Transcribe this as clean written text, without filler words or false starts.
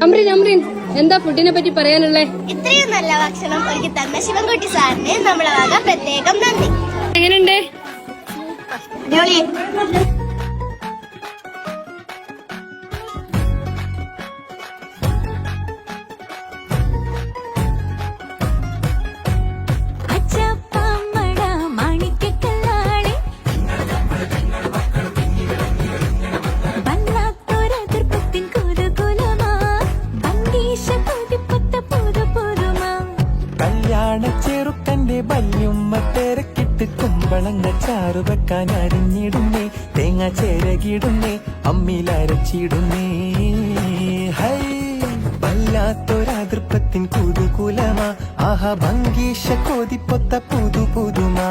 അമ്രിൻ അമ്രിൻ എന്താ ഫുഡിനെ പറ്റി പറയാനുള്ളേ? ഇത്രയും നല്ല ഭക്ഷണം ഒരുക്കി തന്ന ശിവൻകുട്ടി സാറിന് നമ്മളെ വക പ്രത്യേകം നന്ദി. എങ്ങനെയുണ്ട്? ചെറുക്കന്റെ ബല്യുമ്മ തിരക്കിട്ട് കുമ്പളങ്ങ ചാറ് വെക്കാൻ അരിഞ്ഞിടുന്നേ, തേങ്ങ ചേരകിടുന്നേ, അമ്മിലരച്ചിടുന്നേ. ഹൈ വല്ലാത്തൊരാതൃപ്പത്തിൻ കുതുകുലമാ, ആഹാ ഭംഗീഷ കൊതിപ്പൊത്ത പുതുമാ.